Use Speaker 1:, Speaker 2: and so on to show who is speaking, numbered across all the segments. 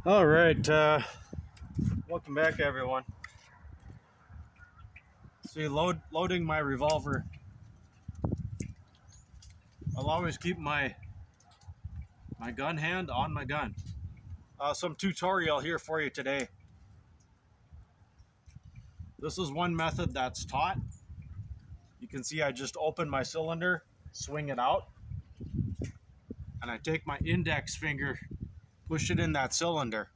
Speaker 1: All right, welcome back, everyone. See, loading my revolver. I'll always keep my gun hand on my gun. Some tutorial here for you today. This is one method that's taught. You can see I just open my cylinder, swing it out, and I take my index finger, push it in that cylinder,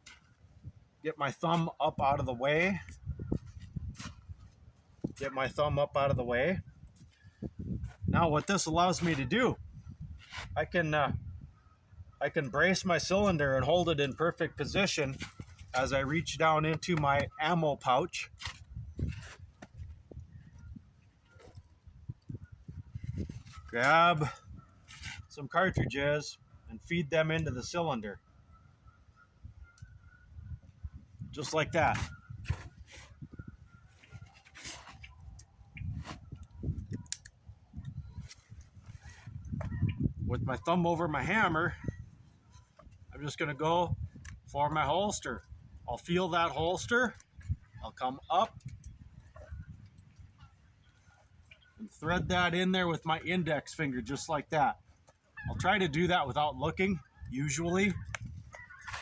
Speaker 1: get my thumb up out of the way. Now what this allows me to do, I can brace my cylinder and hold it in perfect position as I reach down into my ammo pouch. Grab some cartridges and feed them into the cylinder. Just like that. With my thumb over my hammer, I'm just gonna go for my holster. I'll feel that holster. I'll come up and thread that in there with my index finger, just like that. I'll try to do that without looking, usually.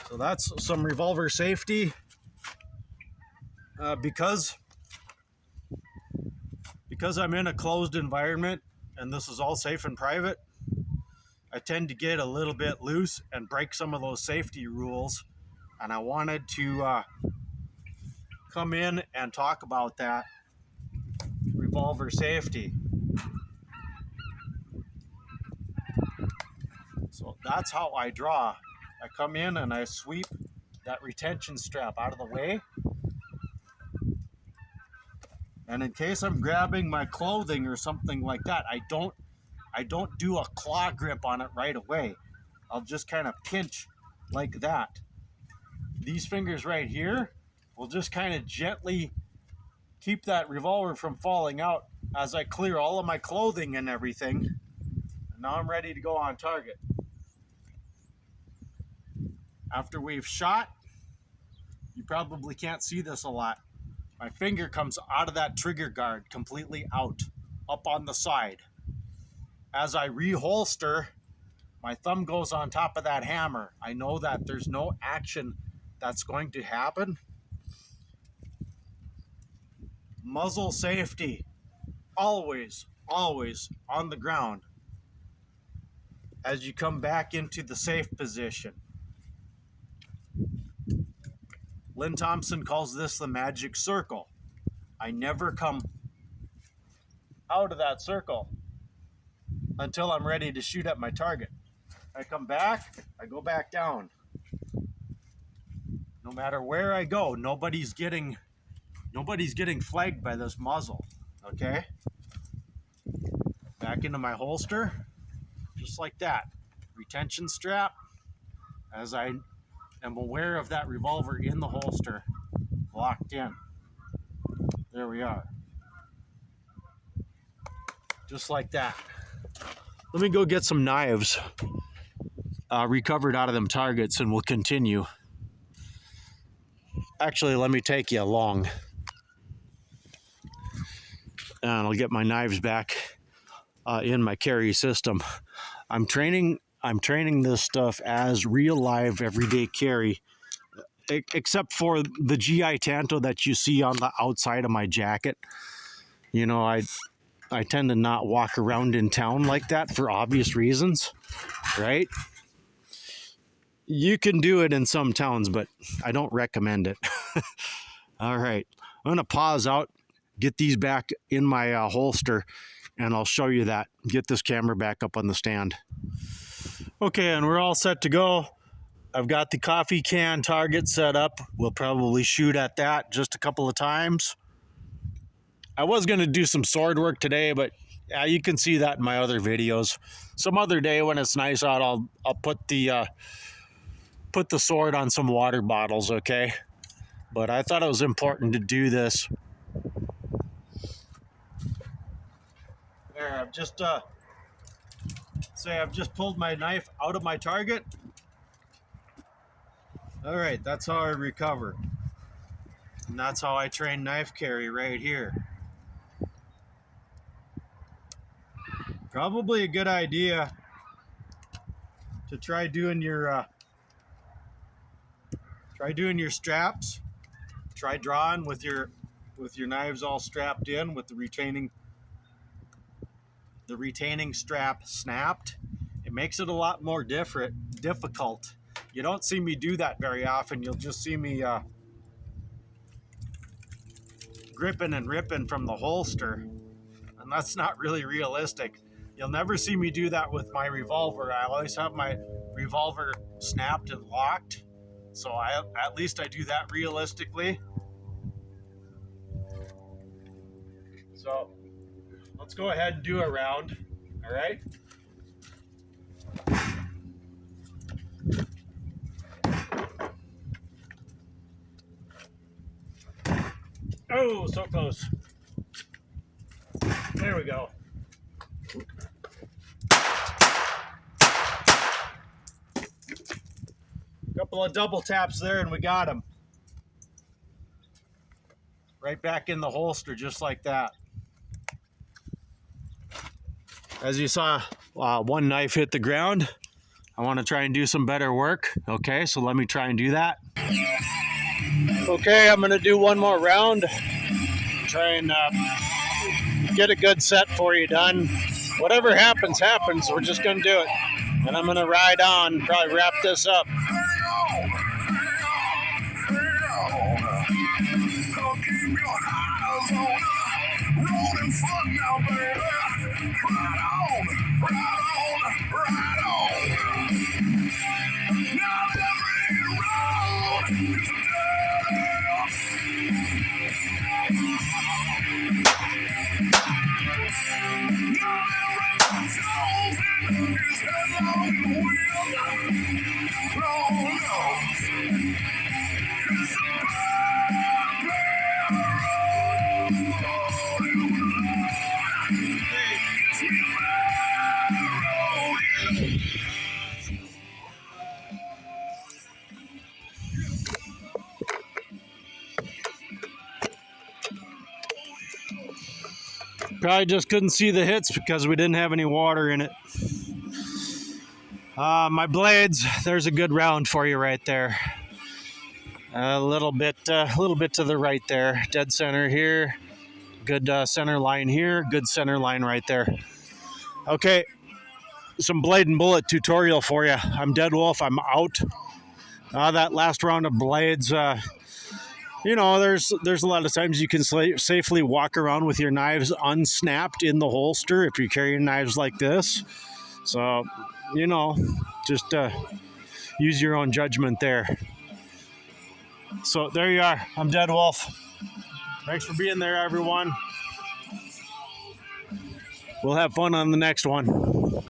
Speaker 1: So that's some revolver safety. Because I'm in a closed environment and this is all safe and private, I tend to get a little bit loose and break some of those safety rules. And I wanted to come in and talk about that revolver safety. So that's how I draw. I come in and I sweep that retention strap out of the way. And in case I'm grabbing my clothing or something like that, I don't do a claw grip on it right away. I'll just kind of pinch like that. These fingers right here will just kind of gently keep that revolver from falling out as I clear all of my clothing and everything. And now I'm ready to go on target. After we've shot, you probably can't see this a lot. My finger comes out of that trigger guard completely out, up on the side. As I reholster, my thumb goes on top of that hammer. I know that there's no action that's going to happen. Muzzle safety, always on the ground as you come back into the safe position. Lynn Thompson calls this the magic circle. I never come out of that circle until I'm ready to shoot at my target. I come back, I go back down. No matter where I go, nobody's getting flagged by this muzzle, okay? Back into my holster, just like that. Retention strap, as I am aware of that revolver in the holster, locked in. There we are. Just like that. Let me go get some knives recovered out of them targets and we'll continue. Actually, let me take you along. And I'll get my knives back in my carry system. I'm training this stuff as real live everyday carry, except for the GI Tanto that you see on the outside of my jacket. You know, I tend to not walk around in town like that for obvious reasons, right? You can do it in some towns, but I don't recommend it. All right, I'm gonna pause out, get these back in my holster, and I'll show you that. Get this camera back up on the stand. Okay, and we're all set to go. I've got the coffee can target set up. We'll probably shoot at that just a couple of times. I was going to do some sword work today, but you can see that in my other videos. Some other day when it's nice out, I'll put the sword on some water bottles, okay? But I thought it was important to do this. There, I've just pulled my knife out of my target. All right, that's how I recover. And that's how I train knife carry right here. Probably a good idea to try doing your straps. Try drawing with your knives all strapped in with the retaining strap snapped. It makes it a lot more difficult. You don't see me do that very often. You'll just see me gripping and ripping from the holster, and that's not really realistic. You'll never see me do that with my revolver. I always have my revolver snapped and locked, so at least I do that realistically. So let's go ahead and do a round. All right. Oh, so close. There we go. Couple of double taps there and we got him. Right back in the holster just like that. As you saw, one knife hit the ground. I want to try and do some better work. Okay, so let me try and do that. Okay, I'm going to do one more round. Try and get a good set for you done. Whatever happens, happens. We're just going to do it. And I'm going to ride on, probably wrap this up. Probably just couldn't see the hits because we didn't have any water in it. My blades, there's a good round for you right there. A little bit to the right there. Dead center here. Good center line here. Good center line right there. Okay, some blade and bullet tutorial for you. I'm Dead Wolf. I'm out. That last round of blades. You know, there's a lot of times you can safely walk around with your knives unsnapped in the holster if you're carrying knives like this. So, you know, just use your own judgment there. So there you are. I'm Dead Wolf. Thanks for being there, everyone. We'll have fun on the next one.